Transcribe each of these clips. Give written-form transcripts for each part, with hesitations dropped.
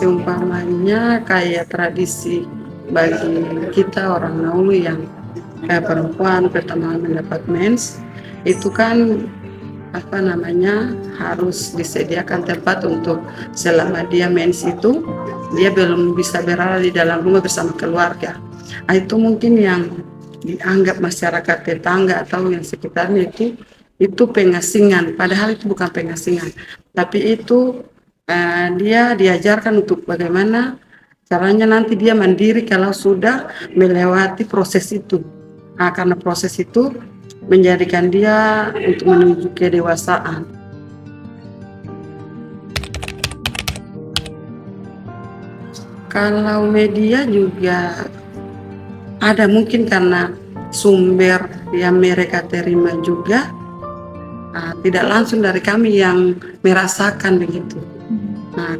Seumpamanya kayak tradisi bagi kita orang Naulu yang kayak perempuan pertama mendapat mens, itu kan harus disediakan tempat untuk selama dia mens itu dia belum bisa berada di dalam rumah bersama keluarga. Itu mungkin yang dianggap masyarakat tetangga atau yang sekitarnya itu pengasingan, padahal itu bukan pengasingan, tapi itu dia diajarkan untuk bagaimana caranya nanti dia mandiri kalau sudah melewati proses itu. Karena proses itu menjadikan dia untuk menuju kedewasaan. Kalau media juga ada mungkin karena sumber yang mereka terima juga tidak langsung dari kami yang merasakan begitu.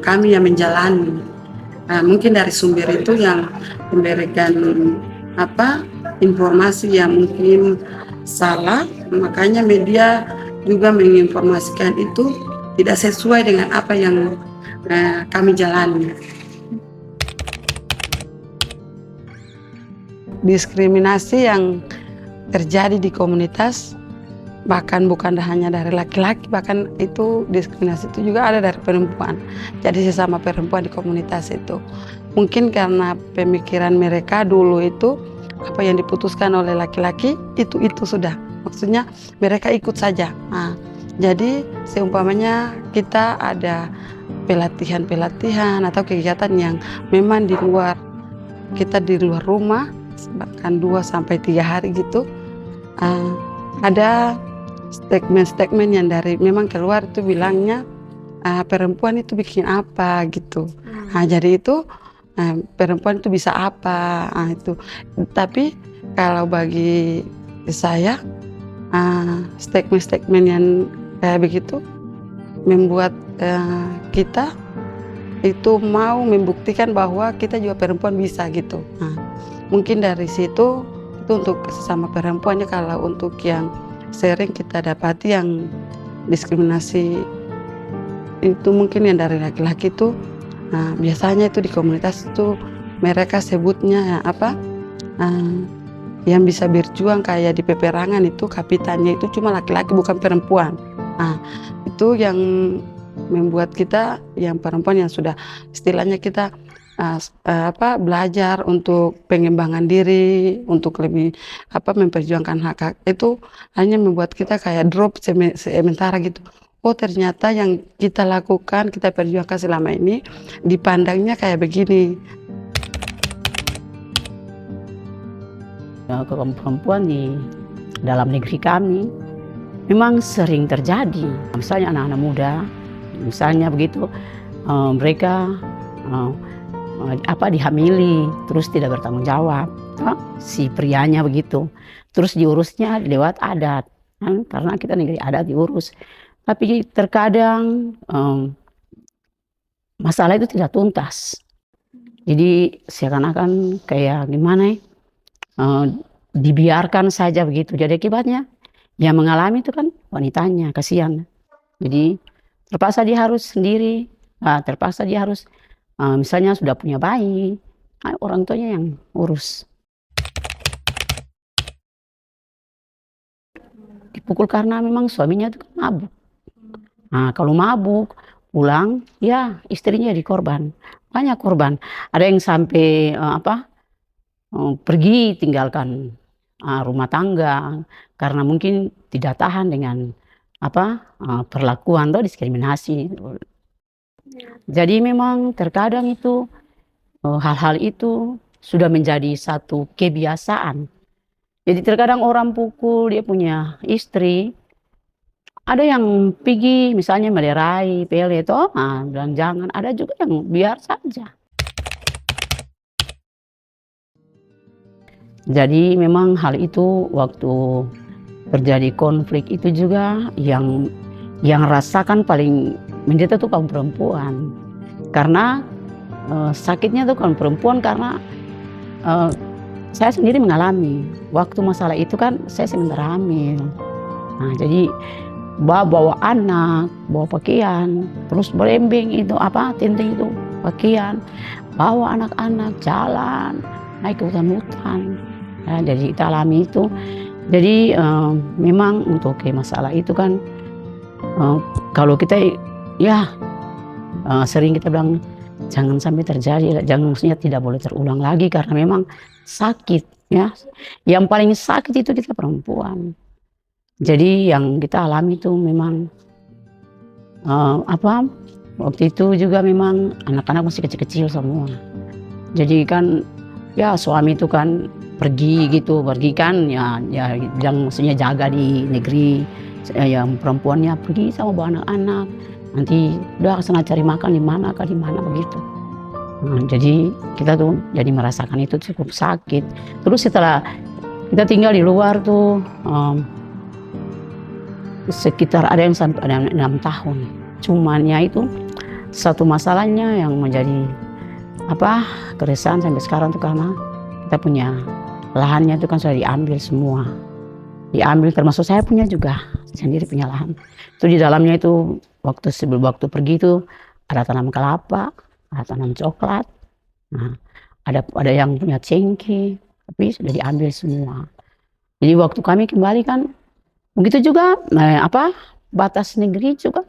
Kami yang menjalani. Mungkin dari sumber itu yang memberikan informasi yang mungkin salah, makanya media juga menginformasikan itu tidak sesuai dengan apa yang kami jalani. Diskriminasi yang terjadi di komunitas bahkan bukan hanya dari laki-laki, bahkan itu diskriminasi itu juga ada dari perempuan. Jadi sesama perempuan di komunitas itu mungkin karena pemikiran mereka dulu itu apa yang diputuskan oleh laki-laki itu sudah, maksudnya mereka ikut saja. Jadi seumpamanya kita ada pelatihan atau kegiatan yang memang di luar rumah, bahkan 2-3 hari gitu, ada statement yang dari memang keluar itu bilangnya perempuan itu bikin apa gitu. Jadi itu perempuan itu bisa apa itu. Tapi kalau bagi saya statement yang kayak begitu membuat kita itu mau membuktikan bahwa kita juga perempuan bisa gitu. Mungkin dari situ itu untuk sesama perempuannya. Kalau untuk yang sering kita dapati yang diskriminasi itu mungkin yang dari laki-laki itu biasanya itu di komunitas itu mereka sebutnya yang bisa berjuang kayak di peperangan itu kapitannya itu cuma laki-laki bukan perempuan. Itu yang membuat kita yang perempuan yang sudah istilahnya kita belajar untuk pengembangan diri, untuk lebih memperjuangkan hak itu hanya membuat kita kayak drop sementara gitu. Oh ternyata yang kita lakukan, kita perjuangkan selama ini dipandangnya kayak begini. Kaum perempuan di dalam negeri kami memang sering terjadi. Misalnya anak-anak muda, misalnya begitu mereka dihamili terus tidak bertanggung jawab, si prianya begitu, terus diurusnya lewat adat, karena kita negeri adat diurus. Tapi terkadang masalah itu tidak tuntas, jadi seakan-akan kayak gimana dibiarkan saja begitu. Jadi akibatnya yang mengalami itu kan wanitanya, kasihan. Jadi terpaksa dia harus sendiri, terpaksa dia harus misalnya sudah punya bayi, orang tuanya yang urus. Dipukul karena memang suaminya itu kan mabuk. Kalau mabuk pulang, ya istrinya jadi korban. Banyak korban. Ada yang sampai pergi tinggalkan rumah tangga karena mungkin tidak tahan dengan perlakuan atau diskriminasi. Jadi memang terkadang itu hal-hal itu sudah menjadi satu kebiasaan. Jadi terkadang orang pukul dia punya istri, ada yang pergi misalnya melerai, pele itu, bilang jangan. Ada juga yang biar saja. Jadi memang hal itu waktu terjadi konflik itu juga yang rasakan paling menderita tuh kaum perempuan, karena sakitnya tuh kaum perempuan karena saya sendiri mengalami waktu masalah itu kan saya sementara hamil. Jadi bawa anak, bawa pakaian, terus berembing itu tinting itu pakaian, bawa anak-anak jalan, naik ke hutan-hutan. Ya, jadi kita alami itu. Jadi memang untuk masalah itu kan kalau kita ya sering kita bilang jangan sampai terjadi, jangan, maksudnya tidak boleh terulang lagi karena memang sakit ya. Yang paling sakit itu kita perempuan. Jadi yang kita alami itu memang waktu itu juga memang anak-anak masih kecil-kecil semua. Jadi kan ya suami itu kan pergi kan ya yang maksudnya jaga di negeri, yang perempuannya pergi sama bawa anak-anak. Nanti udah kesana cari makan di mana begitu. Nah, jadi kita tuh jadi merasakan itu cukup sakit. Terus setelah kita tinggal di luar tuh sekitar ada yang sampai ada 6 tahun. Cuman ya itu satu masalahnya yang menjadi keresahan sampai sekarang tuh karena kita punya lahannya itu kan sudah diambil semua. Diambil termasuk saya punya juga, sendiri punya lahan. Itu di dalamnya itu sebelum waktu pergi itu ada tanam kelapa, ada tanam coklat. Nah, ada yang punya cengkeh, tapi sudah diambil semua. Jadi waktu kami kembali kan begitu juga batas negeri juga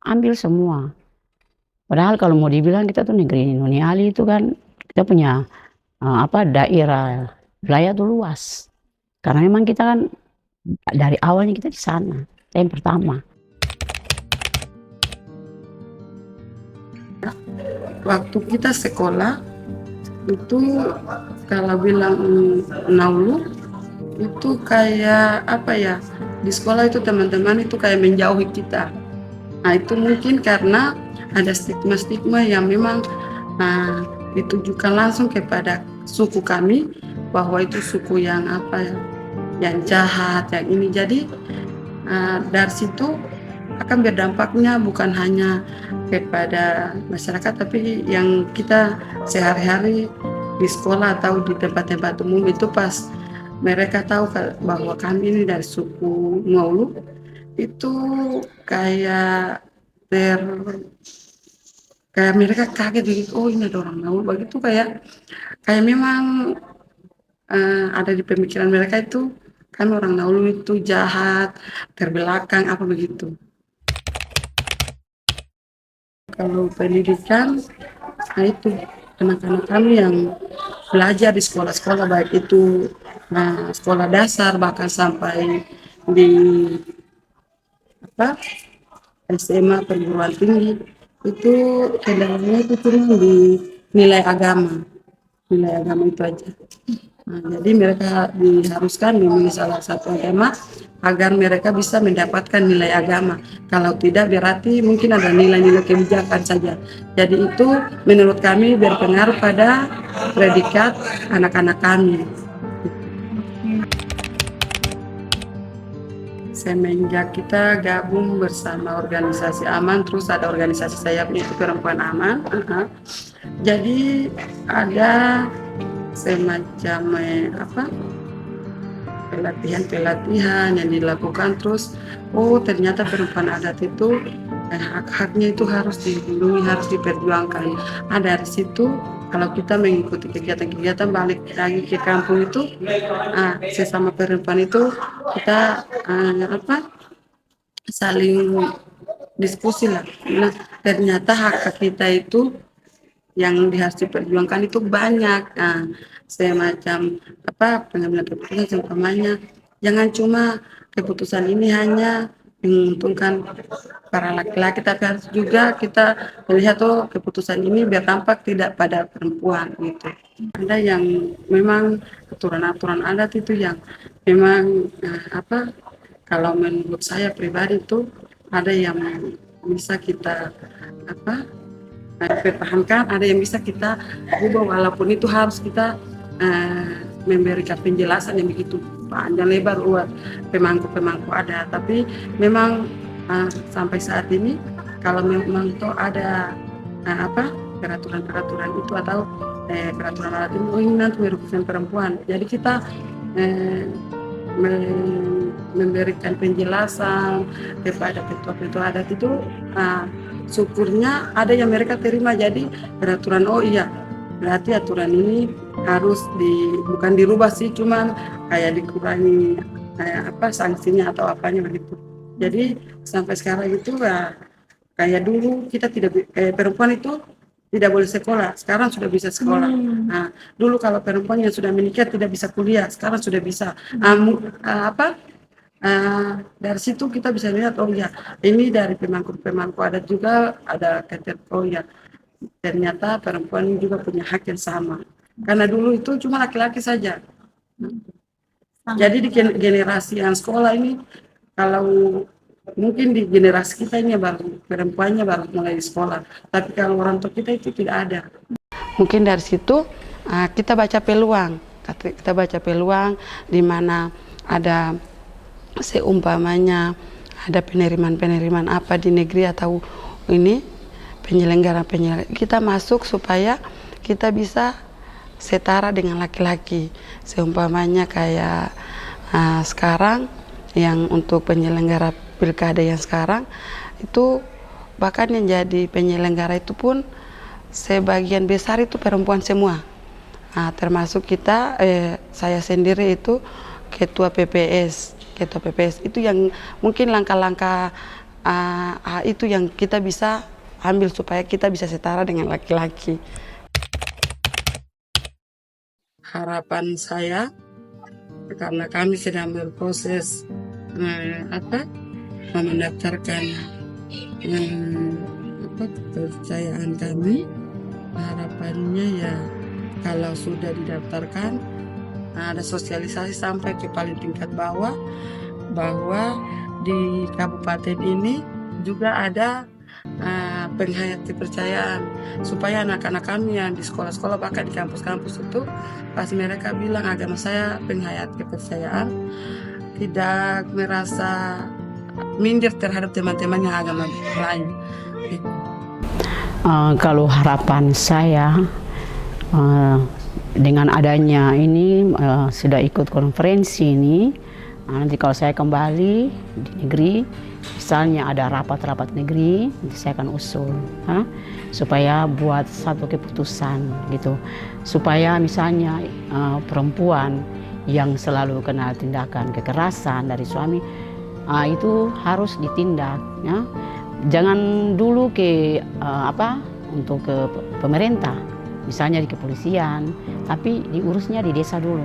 ambil semua. Padahal kalau mau dibilang kita tuh negeri Noniali itu kan kita punya daerah wilayah tuh luas. Karena memang kita kan dari awalnya kita di sana, yang pertama. Waktu kita sekolah itu kalau bilang naulu itu kayak di sekolah itu teman-teman itu kayak menjauhi kita. Nah itu mungkin karena ada stigma-stigma yang memang ditujukan langsung kepada suku kami bahwa itu suku yang yang jahat, yang ini. Jadi dari situ akan berdampaknya bukan hanya kepada masyarakat tapi yang kita sehari-hari di sekolah atau di tempat-tempat umum itu pas mereka tahu bahwa kami ini dari suku Ngolu itu kayak mereka kaget begitu, oh ini ada orang Ngolu begitu, kayak memang ada di pemikiran mereka itu kan orang Ngolu itu jahat, terbelakang apa begitu. Kalau pendidikan, nah itu anak-anak kami yang belajar di sekolah-sekolah baik itu sekolah dasar bahkan sampai di SMA perguruan tinggi itu kendalanya itu cuma di nilai agama itu aja. Nah, jadi mereka diharuskan memilih salah satu agama agar mereka bisa mendapatkan nilai agama. Kalau tidak berarti mungkin ada nilai-nilai kebijakan saja. Jadi itu menurut kami berpengaruh pada predikat anak-anak kami. Semenjak kita gabung bersama organisasi Aman, terus ada organisasi sayapnya itu Perempuan Aman. Jadi ada semacam pelatihan yang dilakukan, terus ternyata perempuan adat itu hak-haknya itu harus dilindungi, harus diperjuangkan. Dari situ kalau kita mengikuti kegiatan-kegiatan balik lagi ke kampung itu sesama perempuan itu kita saling diskusi lah. Nah, ternyata hak kita itu yang harus diperjuangkan itu banyak. Semacam pengambilan keputusan umpamanya jangan cuma keputusan ini hanya menguntungkan para laki-laki, tapi harus juga kita melihat keputusan ini berdampak tidak pada perempuan gitu. Ada yang memang aturan-aturan adat itu yang memang kalau menurut saya pribadi itu ada yang bisa kita pertahankan, ada yang bisa kita ubah, walaupun itu harus kita memberikan penjelasan yang begitu panjang lebar buat pemangku-pemangku ada. Tapi memang sampai saat ini kalau memang itu ada peraturan-peraturan itu atau peraturan adat ini nanti merugikan perempuan, jadi kita memberikan penjelasan kepada ketua-ketua adat itu syukurnya ada yang mereka terima. Jadi peraturan, oh iya berarti aturan ini harus bukan dirubah sih, cuman kayak dikurangi kayak apa sanksinya atau apanya begitu. Jadi sampai sekarang itu kayak dulu kita tidak perempuan itu tidak boleh sekolah, sekarang sudah bisa sekolah. Nah, dulu kalau perempuan yang sudah menikah tidak bisa kuliah, sekarang sudah bisa. Dari situ kita bisa lihat, oh ya ini dari pemangku adat juga ada oh ya ternyata perempuan juga punya hak yang sama. Karena dulu itu cuma laki-laki saja. Jadi di generasi yang sekolah ini, kalau mungkin di generasi kita ini baru perempuannya baru mulai di sekolah, tapi kalau orang tua kita itu tidak ada. Mungkin dari situ kita baca peluang, di mana ada seumpamanya ada penerimaan apa di negeri atau ini penyelenggara kita masuk supaya kita bisa setara dengan laki-laki. Seumpamanya kayak sekarang yang untuk penyelenggara pilkada yang sekarang itu bahkan yang jadi penyelenggara itu pun sebagian besar itu perempuan semua. Termasuk kita, saya sendiri itu ketua PPS itu yang mungkin langkah-langkah itu yang kita bisa ambil supaya kita bisa setara dengan laki-laki. Harapan saya karena kami sedang berproses mendaftarkan kepercayaan kami, harapannya ya kalau sudah didaftarkan ada sosialisasi sampai ke paling tingkat bawah bahwa di kabupaten ini juga ada penghayat kepercayaan, supaya anak-anak kami yang di sekolah-sekolah bahkan di kampus-kampus itu pas mereka bilang agama saya penghayat kepercayaan, tidak merasa minder terhadap teman-teman yang agama lain. Kalau harapan saya dengan adanya ini sudah ikut konferensi ini, nanti kalau saya kembali di negeri, misalnya ada rapat-rapat negeri, nanti saya akan usul supaya buat satu keputusan gitu, supaya misalnya perempuan yang selalu kena tindakan kekerasan dari suami itu harus ditindak, ya. Jangan dulu untuk ke pemerintah, misalnya di kepolisian, tapi diurusnya di desa dulu.